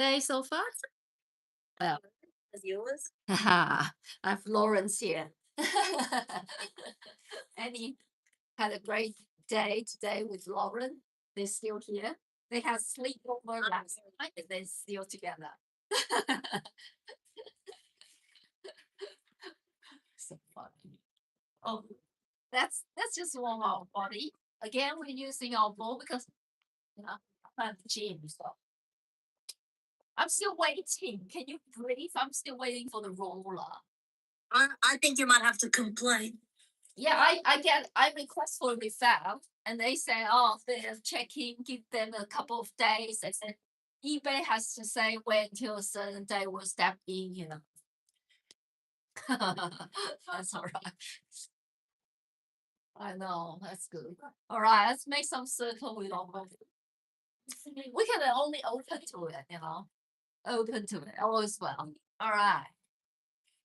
Day so far? Well, As yours? I've Lawrence here. And he had a great day today with Lauren. They're still here. They had sleepover last night and they're still together. So funny. Oh, that's just warm our body. Again, we're using our ball because I'm at the gym. So I'm still waiting. Can you breathe? I'm still waiting for the roller. I think you might have to complain. Yeah, I request for referral and they say, oh, they're checking, give them a couple of days. I said eBay has to say wait until a certain day we'll step in. That's all right. I know, that's good. All right, let's make some circle with our body. We can only open to it. Open to it. All is well. All right.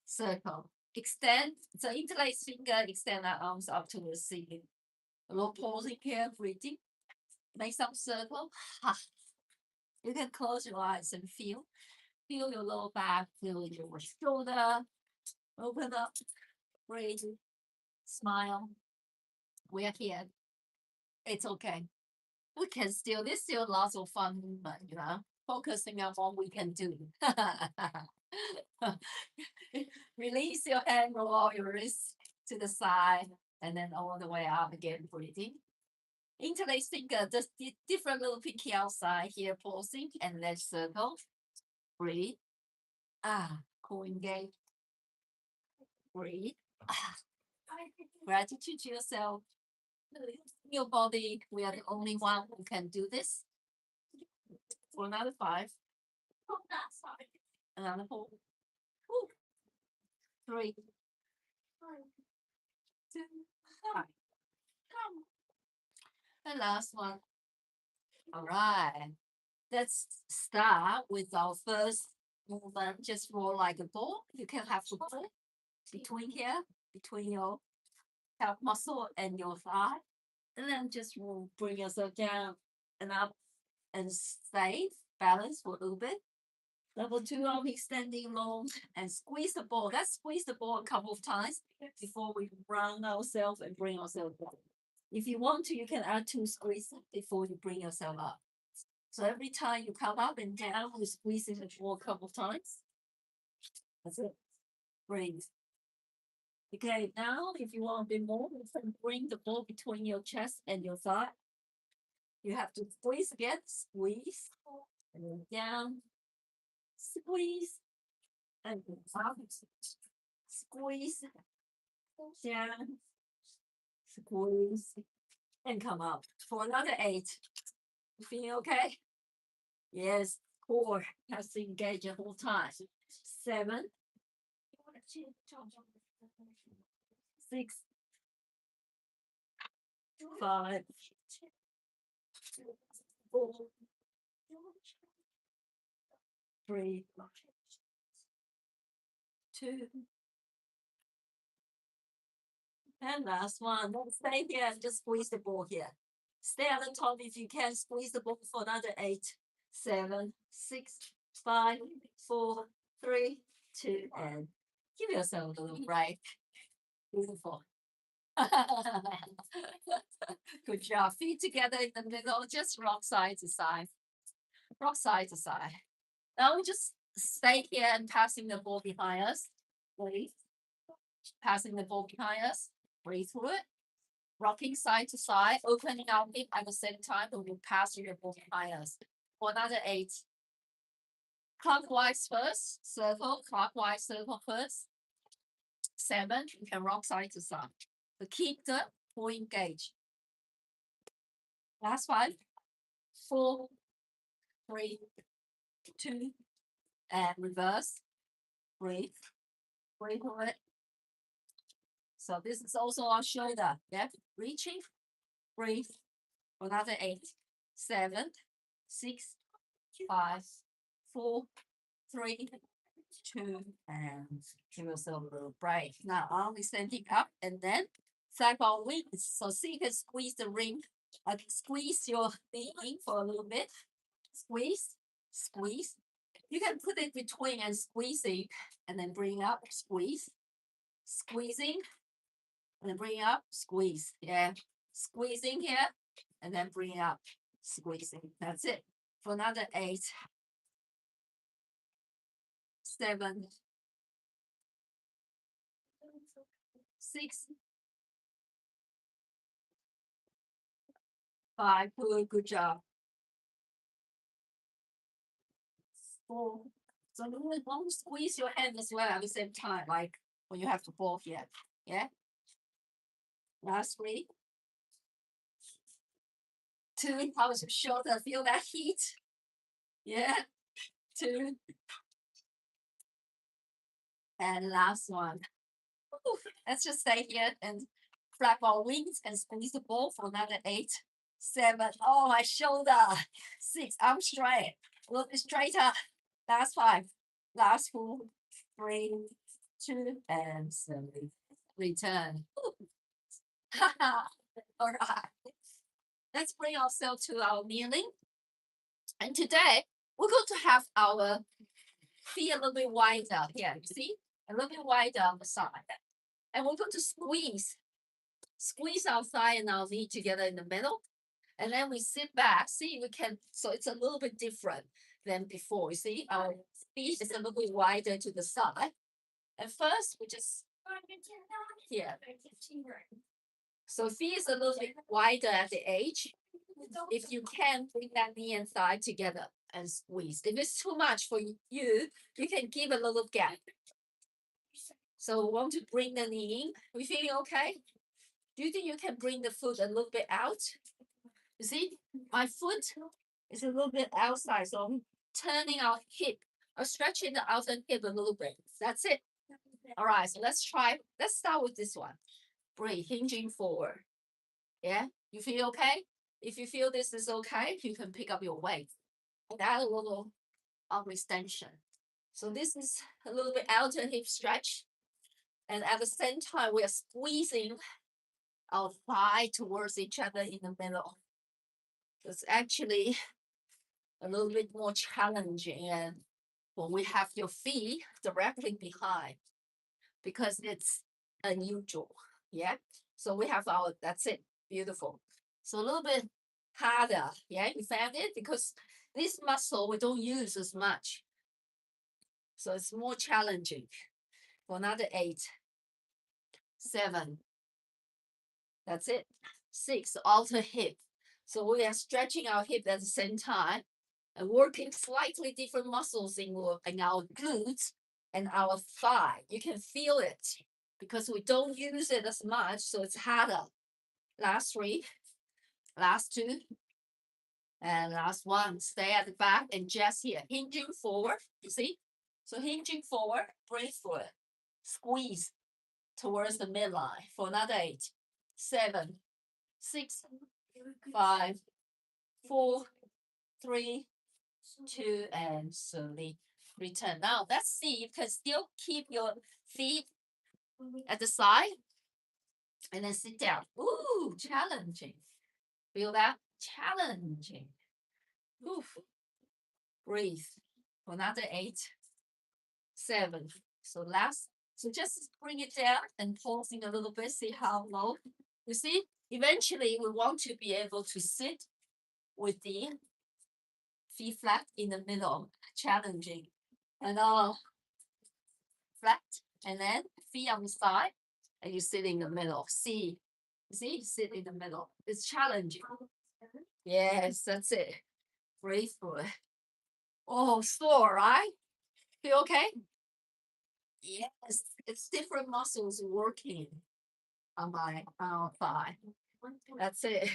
Circle. Extend. So interlace finger, extend our arms up to the ceiling. A little pausing here, breathing. Make some circle. You can close your eyes and feel. Feel your lower back, feel your shoulder. Open up, breathe, smile. We're here. It's okay. We can still, there's still lots of fun movement. Focusing on what we can do. Release your hand, roll all your wrists to the side, and then all the way up again, breathing. Interlace finger, just different little pinky outside here, pausing, and let's circle. Breathe. Cool engage. Breathe. Gratitude to yourself. Your body, we are the only one who can do this. For another 5. Another 4. 3, 2, 5. The last one. All right. Let's start with our first movement. Just roll like a ball. You can have the ball between here, between your calf muscle and your thigh. And then just roll, bring yourself down and up and stay balance for a little bit. Level 2 arm extending long and squeeze the ball. Let's squeeze the ball a couple of times before we round ourselves and bring ourselves down. If you want to, you can add 2 squeezes before you bring yourself up. So every time you come up and down, you squeeze the ball a couple of times. That's it. Breathe. Okay, now if you want a bit more, you can bring the ball between your chest and your thigh. You have to squeeze again, squeeze, and then down, squeeze, and up, squeeze, down, squeeze, and come up for another 8. You feeling okay? Yes, core has to engage the whole time. 7, 6, 5, 4, 3, 2, and last one. Don't stay here and just squeeze the ball here. Stay at the top if you can. Squeeze the ball for another 8, 7, 6, 5, 4, 3, 2, and give yourself a little break. Beautiful. Good job. Feet together in the middle. Just rock side to side. Rock side to side. Now we just stay here and passing the ball behind us. Breathe. Passing the ball behind us. Breathe through it. Rocking side to side, opening our hip at the same time, and we'll pass the ball behind us. For another 8. Clockwise first, circle, clockwise circle first. 7, you can rock side to side. So keep the full engage. Last 5, 4, 3, 2, and reverse. Breathe. Breathe through it. So this is also our shoulder. Yep. Reaching. Breathe. Another 8, 7, 6, 5, 4, 3, 2, and give yourself a little break. Now arm extending up and then side ball wings. So see you can squeeze the ring. Squeeze your knee in for a little bit. Squeeze, squeeze, You can put it between and squeezing, and then bring up, squeeze, squeezing, and then bring up, squeeze. Yeah, squeezing here, and then bring up, squeezing. That's it. For another 8, 7, 6, 5. Good job. 4. So you don't squeeze your hand as well at the same time, like when you have to both here. Yeah. Last 3. 2. How's your shoulder? Feel that heat? Yeah. 2. And last one. Ooh, let's just stay here and flap our wings and squeeze the ball for another 8, 7. Oh, my shoulder. 6. I'm straight. A little bit straighter. Last 5. Last 4, 3, 2, and slowly return. All right. Let's bring ourselves to our kneeling. And today we're going to have our feet a little bit wider here. You see? A little bit wider on the side. And we're going to squeeze our thigh and our knee together in the middle. And then we sit back. See, we can, so it's a little bit different than before. You see, our feet is a little bit wider to the side. And first, we just here. So feet is a little bit wider at the edge. If you can, bring that knee and thigh together and squeeze. If it's too much for you, you can give a little gap. So we want to bring the knee in. We feeling okay? Do you think you can bring the foot a little bit out? You see, my foot is a little bit outside, so I'm turning our hip, or stretching the outer hip a little bit. That's it. All right, so let's try. Let's start with this one. Breathe, hinging forward. Yeah, you feel okay? If you feel this is okay, you can pick up your weight and add a little arm extension. So this is a little bit outer hip stretch. And at the same time, we are squeezing our thigh towards each other in the middle. It's actually a little bit more challenging and when we have your feet directly behind because it's unusual. Yeah. So we have our, that's it. Beautiful. So a little bit harder. Yeah. You found it because this muscle we don't use as much. So it's more challenging. For another 8, 7. That's it. 6. Alter hip. So we are stretching our hip at the same time and working slightly different muscles in our glutes and our thigh. You can feel it because we don't use it as much, so it's harder. Last 3, last 2, and last 1. Stay at the back and just here, hinging forward. You see? So hinging forward, breathe through it. Squeeze towards the midline for another 8, 7, 6, 5, 4, 3, 2, and slowly return. Now let's see you can still keep your feet at the side and then sit down. Ooh, challenging. Feel that? Challenging. Oof. Breathe. For another 8, 7. So just bring it down and pausing a little bit, see how low. You see, eventually we want to be able to sit with the feet flat in the middle, challenging. And flat, and then feet on the side, and you sit in the middle. See, sit in the middle. It's challenging. Yes, that's it. Breathe through it. Oh, sore, right? Feel okay? Yes, it's different muscles working on my thigh. That's it.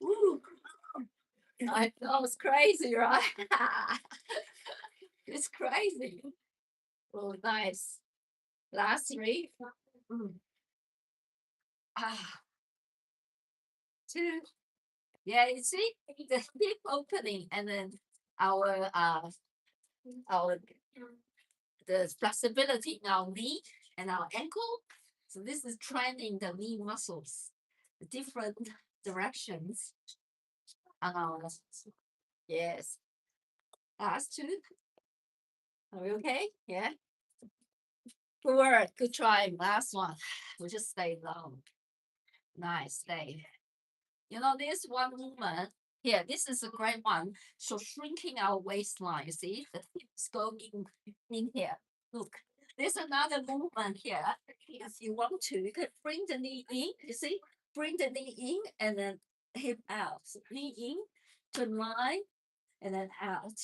Woo. I know it's crazy, right? It's crazy. Oh, nice. Last 3. Ah, 2. Yeah, you see the hip opening and then our the flexibility in our knee and our ankle. So this is training the knee muscles, the different directions on our muscles. Yes. Last 2. Are we okay? Yeah. Good work. Good try. Last one. We just stay long. Nice. Stay. You know, this one movement here, this is a great one. So shrinking our waistline, you see, the hips go in here. Look, there's another movement here. If you want to, you can bring the knee in, you see, bring the knee in and then hip out. So knee in to line and then out.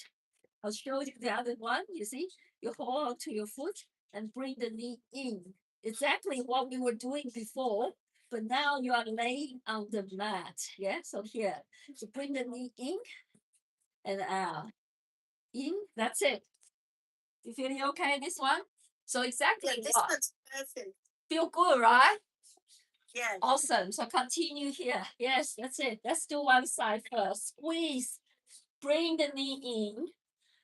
I'll show you the other one, you see, you hold on to your foot and bring the knee in. Exactly what we were doing before, but now you are laying on the mat. Yeah, so here, so bring the knee in and out. In, that's it. You feeling okay, this one? So exactly Yeah, this what? one's perfect. Feel good, right? Yes. Awesome. So continue here. Yes, that's it. Let's do one side first. Squeeze. Bring the knee in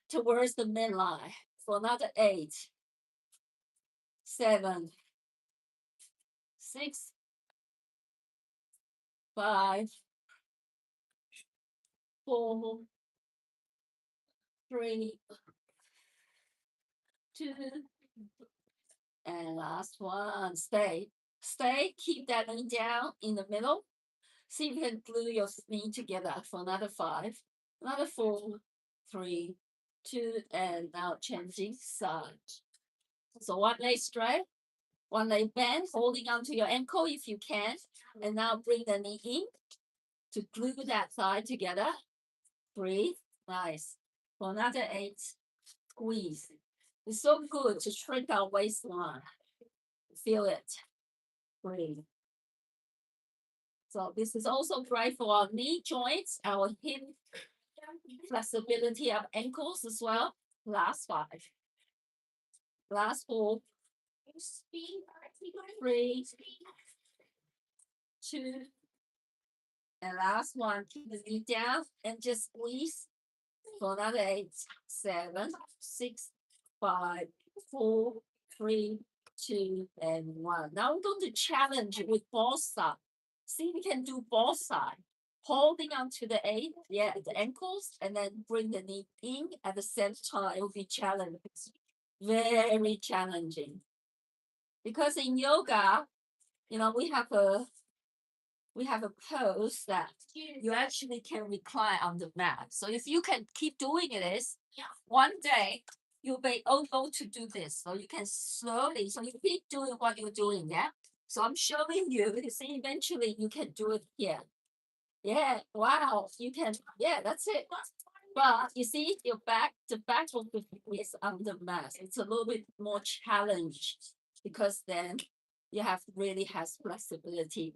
towards the midline for another 8, 7, 6, 5, 4, 3, 2, and last one. Stay. Stay. Keep that knee down in the middle. See if you can glue your knee together for another 5, another 4, 3, 2, and now changing side. So one leg straight, one leg bend, holding onto your ankle if you can, and now bring the knee in to glue that side together. Breathe. Nice. For another 8, squeeze. It's so good to shrink our waistline. Feel it. Breathe. So this is also great for our knee joints, our hip flexibility of ankles as well. Last 5. Last 4. 3, 2, and last one. Keep the knee down and just squeeze for another 8, 7, 6, 5, 4, 3, 2, and 1. Now we're going to challenge with both sides. See if we can do both sides. Holding onto the 8, yeah, the ankles, and then bring the knee in at the same time. It will be challenging. Very challenging. Because in yoga, you know, we have a pose that you actually can recline on the mat. So if you can keep doing this, one day you'll be able to do this. So you can slowly, so you keep doing what you're doing, yeah? So I'm showing you, you see, eventually you can do it here. Yeah, wow, you can, yeah, that's it. But you see, the back of the foot is on the mat. It's a little bit more challenged because then you have really has flexibility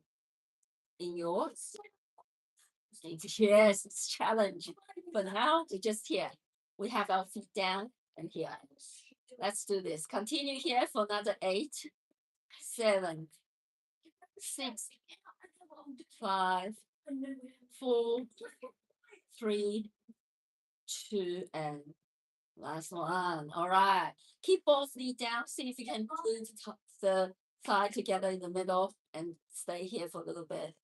in yours. Yes, it's challenging. But now we're just here. We have our feet down and here. Let's do this. Continue here for another 8, 7, 6, 5, 4, 3, 2, and last one. All right. Keep both knees down. See if you can glue the thigh together in the middle and stay here for a little bit.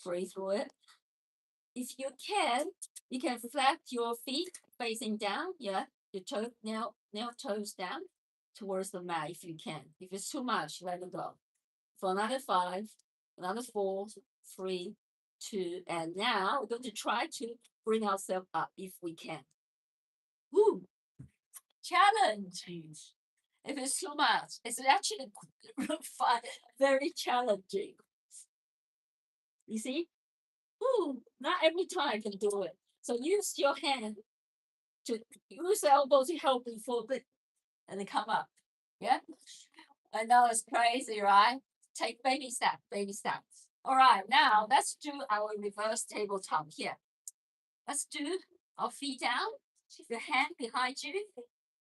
Breathe through it. If you can flat your feet facing down. Yeah, your toe nail toes down towards the mat if you can. If it's too much, let it go. For another 5, another 4, 3, 2, and now we're going to try to bring ourselves up if we can. Woo! Challenging. If it's too much, it's actually fun, very challenging. You see? Ooh, not every time you can do it. So use your hand to use the elbow to help you fold it and then come up. Yeah? I know it's crazy, right? Take baby step, baby step. All right, now let's do our reverse tabletop here. Let's do our feet down, the hand behind you.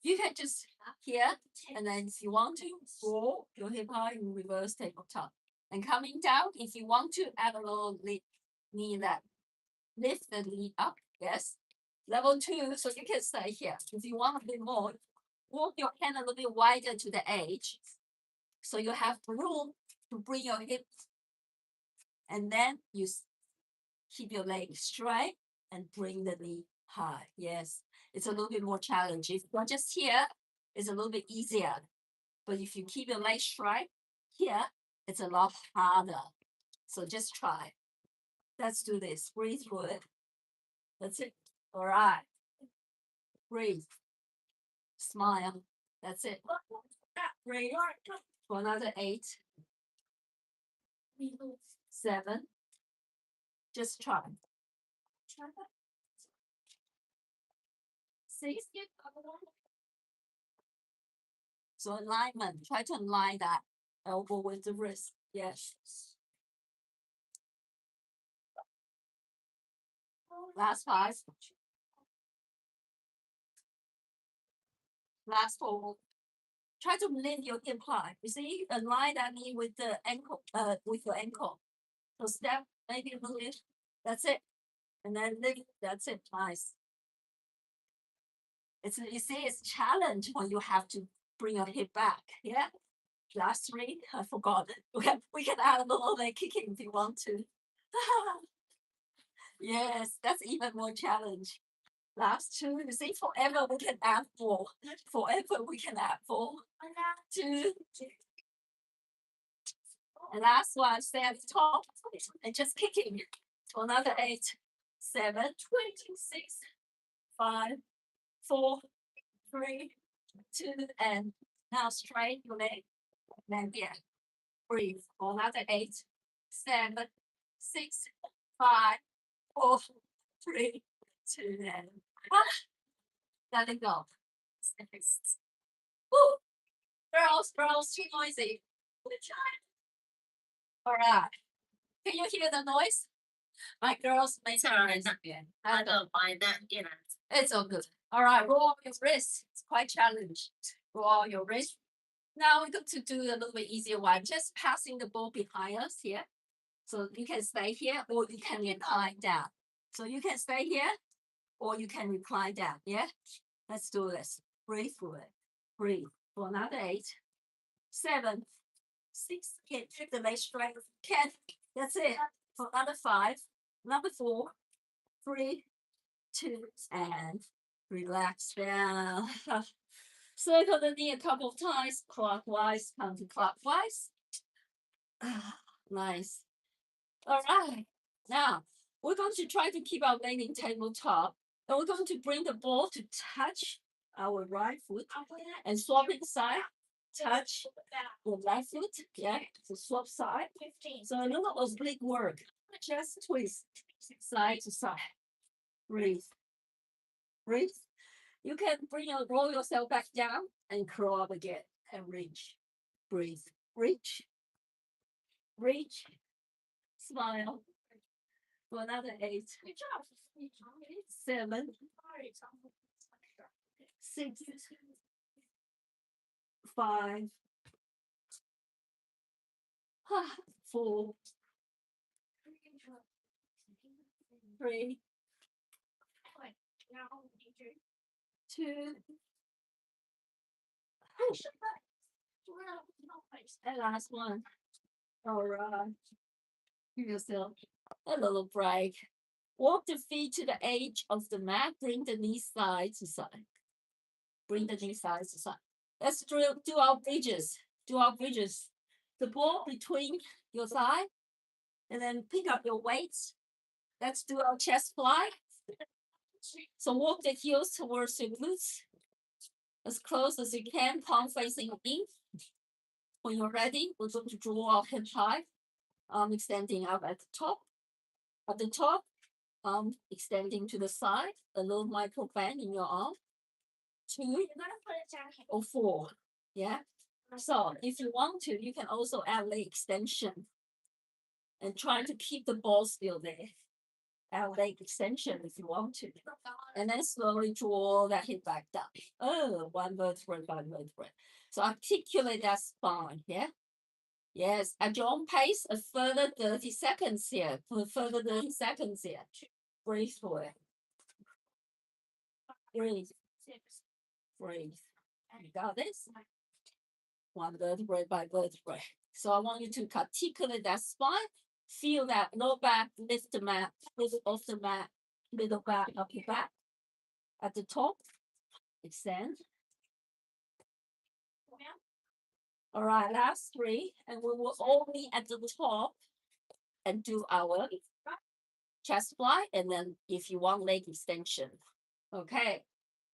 You can just here, and then if you want to, roll your hip high in reverse tabletop. And coming down, if you want to, add a little knee left. Lift the knee up, yes. Level 2, so you can stay here. If you want a bit more, walk your hand a little bit wider to the edge. So you have room to bring your hips. And then you keep your leg straight and bring the knee high. Yes, it's a little bit more challenging. If you're just here, it's a little bit easier. But if you keep your legs straight here, it's a lot harder. So just try. Let's do this. Breathe through it. That's it. All right. Breathe. Smile. That's it. Breathe. For another 8, 7. Just try. 6. So alignment. Try to align that elbow with the wrist. Yes. Last 5. Last 4. Try to lift your hip high. You see, align that knee with the ankle, with your ankle. So step, maybe a little bit. That's it. And then lift. That's it. Nice. You see, it's a challenge when you have to bring your hip back. Yeah. Last 3, I forgot. We can add a little leg kicking if you want to. Yes, that's even more challenge. Last 2, you see, forever we can add 4. Forever we can add 4. 2. And last one, stay at the top and just kicking to another 8, 7, 6, 5, 4, 3, 2, and now straight your leg. Then yeah, breathe for another 8, 7, 6, 5, 4, 3, 2, and let it go. Woo! Girls, too noisy. All right. Can you hear the noise? My girls make Sorry, noise. I don't mind that, you know. It's all good. All right, roll your wrist. It's quite challenging. Roll your wrist. Now we're going to do a little bit easier one. Just passing the ball behind us here. So you can stay here or you can recline down. So you can stay here or you can recline down. Yeah? Let's do this. Breathe through it. Breathe for another 8, 7, 6. Okay, keep the leg straight. 10. That's it. For another 5. Number 4, 3, 2, and relax down. Circle the knee a couple of times, clockwise, counterclockwise. Nice. All right. Now, we're going to try to keep our leg in tabletop. And we're going to bring the ball to touch our right foot and swapping side. Touch the left foot. Yeah, so swap side. So a little oblique work. Just twist side to side. Breathe. Breathe. You can roll yourself back down and curl up again and reach. Breathe. Reach. Reach. Smile. For another 8. 7. 6. 5. 4. 3. 2. And last one. All right. Give yourself a little break. Walk the feet to the edge of the mat. Bring the knees side to side. Bring the knees side to side. Let's do our bridges. Do our bridges. The ball between your thigh. And then pick up your weights. Let's do our chest fly. So walk the heels towards your glutes. As close as you can, palm facing in. When you're ready, we're going to draw our hip high. Extending up at the top. At the top, extending to the side. A little micro bend in your arm. 2 or 4. Yeah. So if you want to, you can also add leg extension. And try to keep the ball still there. Add leg extension if you want to. And then slowly draw that hip back down. Oh, one vertebrae. So articulate that spine, yeah? Yes, at your own pace, a further 30 seconds here. Further 30 seconds here. Breathe through it. Breathe. Breathe. You got this? One vertebrae by vertebrae. So I want you to articulate that spine. Feel that low back, lift the mat, lift off the mat, middle back, up your back. At the top, extend. All right, last three, and we will only at the top and do our chest fly, and then if you want leg extension. Okay,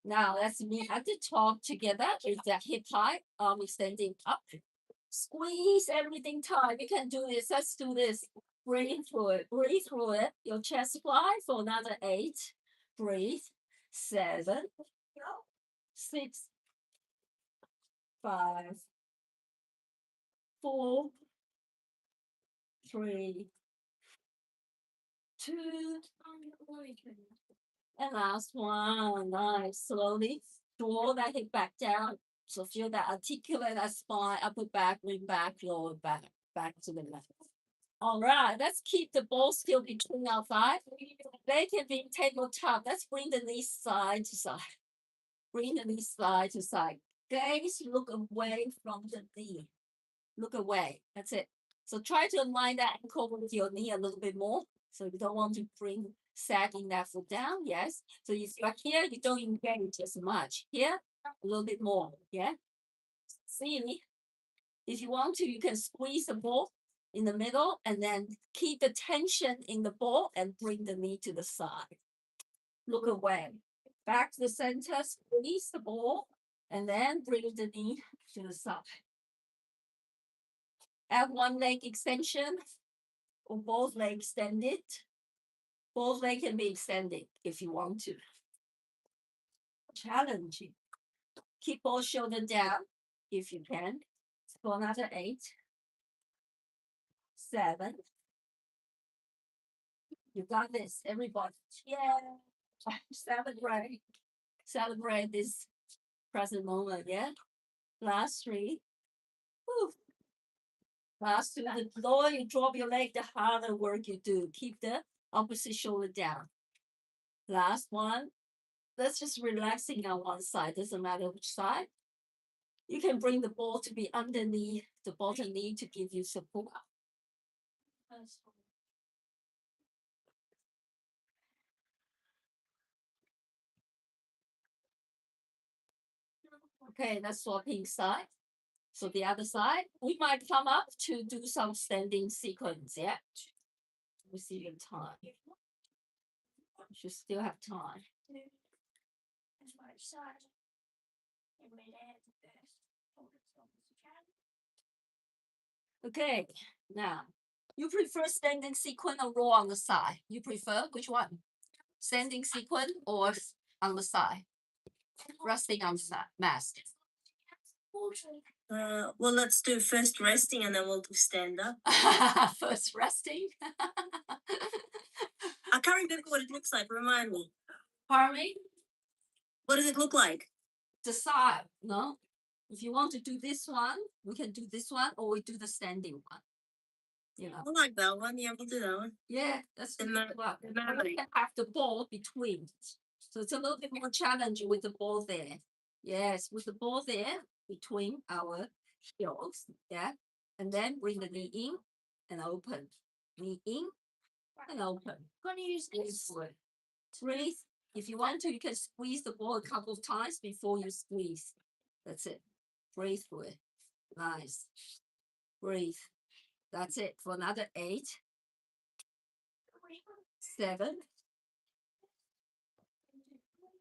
now let's meet at the top together with the hip high, arm extending up. Squeeze everything tight. You can do this. Let's do this. Breathe through it. Breathe through it. Your chest fly for another 8. Breathe. 7, 6, 5, 4, 3, 2, and last one. Nice. Slowly draw that hip back down. So feel that articulate that spine, upper back, wing back, lower back, back to the left. All right, let's keep the ball still between our thighs. They can be tabletop. Let's bring the knees side to side. Bring the knees side to side. Gaze, look away from the knee. Look away. That's it. So try to align that ankle with your knee a little bit more. So you don't want to bring sagging that foot down. Yes. So if you're here, you don't engage as much. Here, a little bit more. Yeah. See, if you want to, you can squeeze the ball in the middle and then keep the tension in the ball and bring the knee to the side. Look away. Back to the center, squeeze the ball, and then bring the knee to the side. Have one leg extension or both legs extended. Both legs can be extended if you want to. Challenging. Keep both shoulders down if you can. For another 8, 7. You got this, everybody. Yeah. Celebrate. Celebrate this present moment, yeah? Last 3. Whew. Last 2. The lower you drop your leg, the harder work you do. Keep the opposite shoulder down. Last 1. That's just relaxing on one side. Doesn't matter which side. You can bring the ball to be underneath the bottom knee to give you support. Okay, that's swapping side. So the other side, we might come up to do some standing sequence, yeah? We see your time. You should still have time. Okay, now, you prefer standing sequence or roll on the side? You prefer which one? Standing sequence or on the side? Resting on the side, mask. Well, let's do first resting and then we'll do stand up. First resting. I can't remember what it looks like. Remind me. Pardon me? What does it look like? The side, no? If you want to do this one, we can do this one or we do the standing one. You know. I like that one. Yeah, we'll do that one. Yeah, that's the And one. We can have the ball between. So it's a little bit more challenging with the ball there. Yes, with the ball there between our heels. Yeah. And then bring the knee in and open. Knee in and open. I'm gonna use this. Breathe. If you want to, you can squeeze the ball a couple of times before you squeeze. That's it. Breathe through it. Nice. Breathe. That's it. For another 8, 7,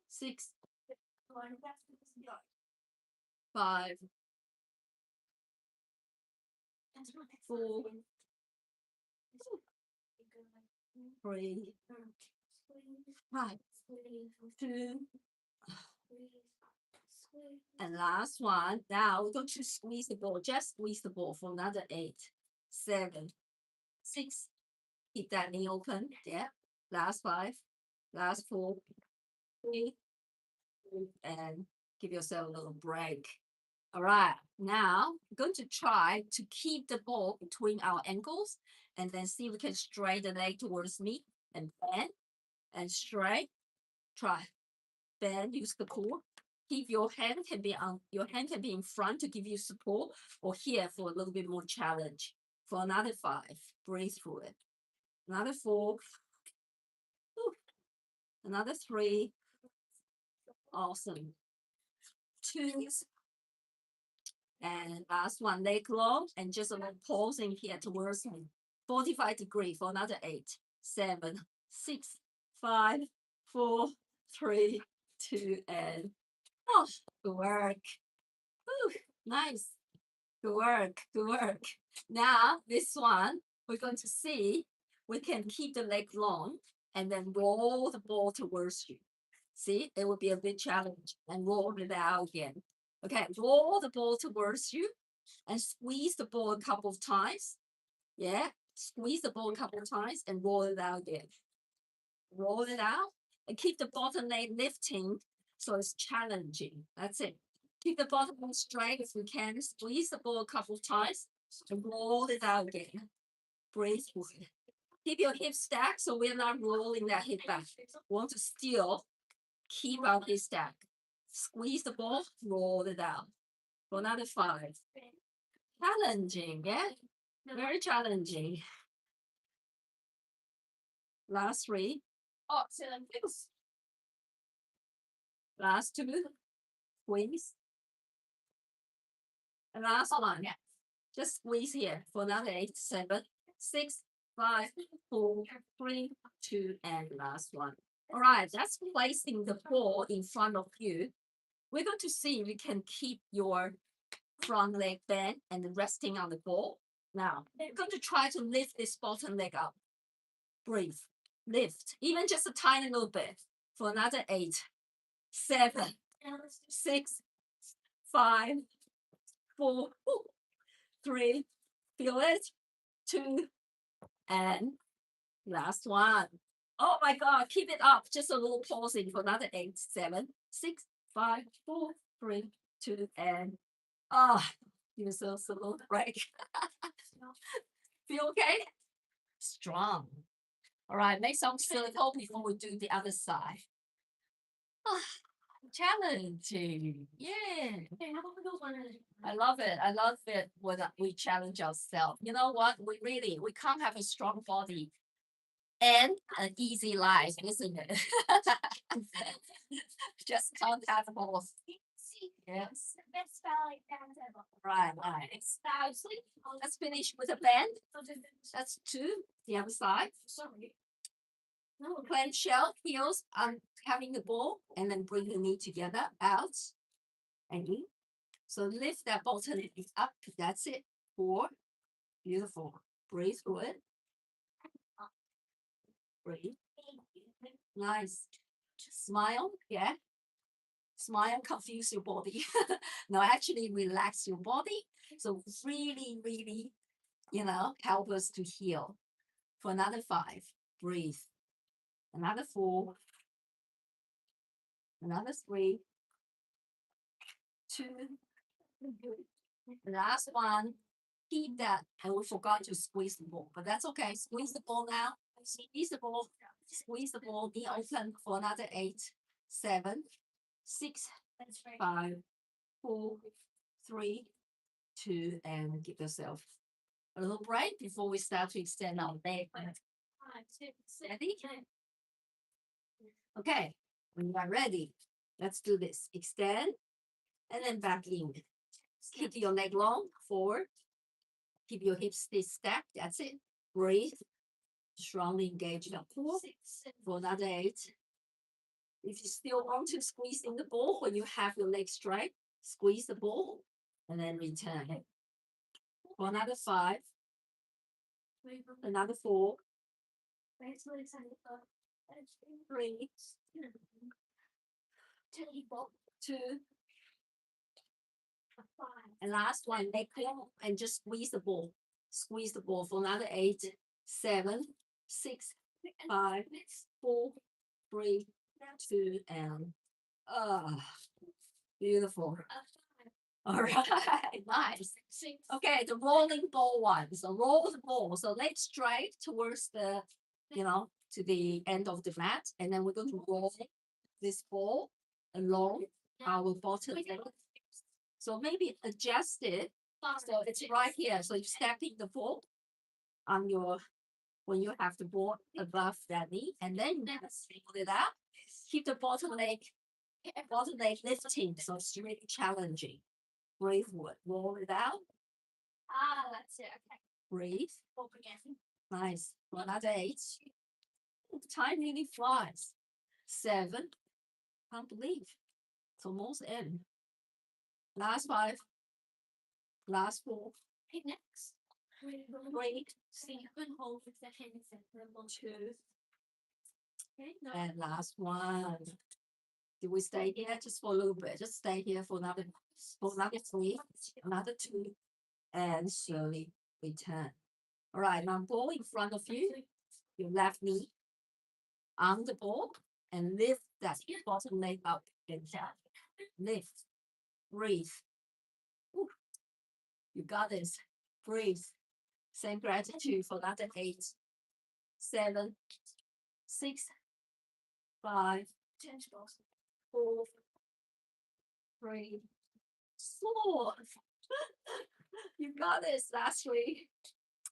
6, 5, 4, 3, 5, 2, and last one. Now we're going to squeeze the ball. Just squeeze the ball for another 8, 7, 6. Keep that knee open. Yeah. Last 5, last 4, 3, and give yourself a little break. All right. Now we're going to try to keep the ball between our ankles and then see if we can straighten the leg towards me and bend and straight. Try. Bend, use the core. Keep your hand can be in front to give you support, or here for a little bit more challenge. For another 5, breathe through it. Another 4. Another 3. Awesome. 2. And last one, leg long, and just a little pulsing here towards me. 45 degrees for another 8, 7, 6, 5, 4, 3, 2, and oh, good work. Whew, nice. Good work. Good work. Now, this one, we're going to see we can keep the leg long and then roll the ball towards you. See, it will be a bit challenge and roll it out again. Okay, roll the ball towards you and squeeze the ball a couple of times. Yeah, squeeze the ball a couple of times and roll it out again. Roll it out and keep the bottom leg lifting so it's challenging. That's it. Keep the bottom leg straight if you can. Squeeze the ball a couple of times and roll it out again. Breathe through it. Keep your hips stacked so we're not rolling that hip back. Want to still keep our hip stacked. Squeeze the ball, roll it out. For another 5. Challenging, yeah? Very challenging. Last 3. Oh, last 2. Squeeze. And last one. Just squeeze here for another 8, 7, 6, 5, 4, 3, 2, and last one. All right, that's placing the ball in front of you. We're going to see if you can keep your front leg bent and resting on the ball. Now, we're going to try to lift this bottom leg up. Breathe. Lift. Even just a tiny little bit. For another 8, 7, 6, 5, 4, 3, feel it, 2, and last one. Oh my God, keep it up. Just a little pausing for another 8, 7, 6, 5, 4, 3, 2, and give yourself a little break. Feel okay? Strong. All right, make some silicone before we do the other side. Challenging. Yeah. I love it. I love it when we challenge ourselves. You know what? We can't have a strong body and an easy life, isn't it? Just can't have both. Yes. Right. Let's finish with a bend. That's 2. The other side. Clench shell, heels, having the ball, and then bring the knee together, out, and in. So lift that bottom leg up. That's it. 4. Beautiful. Breathe through it. Breathe. Nice. Smile. Yeah. Smile, confuse your body. No, actually relax your body. So really, help us to heal. For another 5. Breathe. Another 4. Another 3. 2. Last one. Keep that. And we forgot to squeeze the ball, but that's okay. Squeeze the ball now. Squeeze the ball. Squeeze the ball. Knee open for another 8, 7, 6, 5, 4, 3, 2, and give yourself a little break before we start to extend our leg. Ready? Okay, when you are ready, let's do this. Extend and then back in. Keep your leg long, forward. Keep your hips stacked. That's it. Breathe. Strongly engage the core for another 8. If you still want to squeeze in the ball when you have your leg straight, squeeze the ball and then return. For another 5. Another 4. 3. 2. And last one, leg long and just squeeze the ball. Squeeze the ball for another 8, 7, 6, 5, 4, 3, 2, and beautiful. All right, nice. Okay, the rolling ball one. So roll the ball. So legs straight towards the, to the end of the mat, and then we're going to roll this ball along our bottom leg. So maybe adjust it. So it's right here. So you're stepping the ball on when you have the ball above that knee, and then pull it out. Keep the bottom leg lifting. So it's really challenging. Breathe, roll it out. That's it. Okay. Breathe. Hold again. Nice. Another 8. Time really flies. 7. Can't believe. It's almost in. Last 5. Last 4. Okay, next. Great. So you can hold with the hands and the 2. Okay, no. And last 1. Did we stay here just for a little bit? Just stay here for another 3, another 2, and slowly return. All right, now ball in front of you, your left knee on the ball, and lift that bottom leg up and down. Lift, breathe. Ooh, you got this. Breathe. Same gratitude for another 8, 7, 6, 5, 4, 3, 4. You got this. Last 3,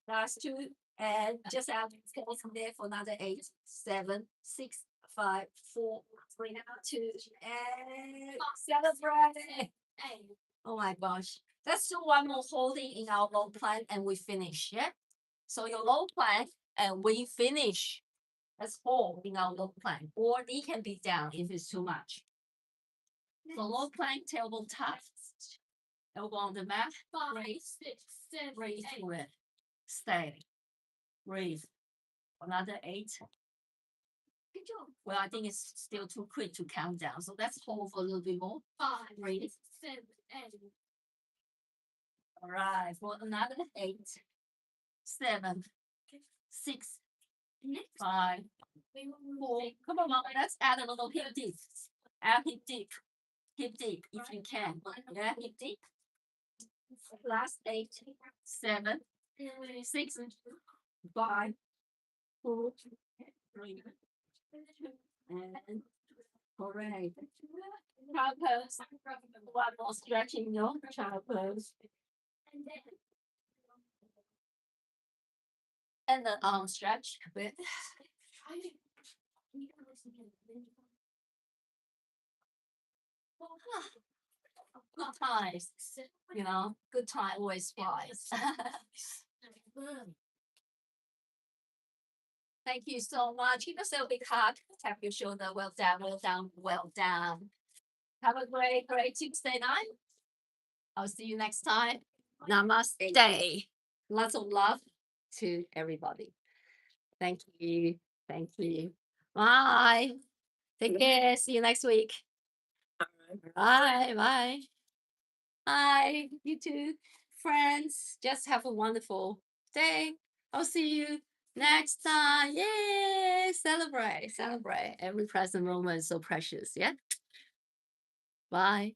last 2, and just out from there for another 8, 7, 6, 5, 4, 3, 2, and celebrate. Oh my gosh. Let's do one more holding in our low plank and we finish. Yeah. So your low plank and we finish. Let's hold in our low plank, or knee can be down if it's too much. So low plank, tailbone tucked, elbow on the mat, 5, raise, 6, 7, raise 8. to it, stay, breathe. Another 8. Good job. Well, I think it's still too quick to count down, so let's hold for a little bit more. 5, Breathe. 6, 7, 8. All right, for another 8, 7, 6, Next, 5, we will 4. move. Come on, Mama, let's add a little hip dip. Add hip dip. Hip dip if you can. Yeah, hip dip. Last 8, 7, 6, 5, 4, 3, and correct. Child pose. One more stretching, no? Child pose. And then And the arm stretch a bit. try to. You can listen to the Good times, you know, good time always flies. Thank you so much. Give yourself a big hug. Tap your shoulder. Well done, well done, well done. Have a great Tuesday night. I'll see you next time. Namaste. Lots of love to everybody. Thank you. Thank you. Bye. Take care. See you next week. Bye. Bye. Bye. You too. Friends, just have a wonderful day. I'll see you next time. Yay! Celebrate. Every present moment is so precious. Yeah. Bye.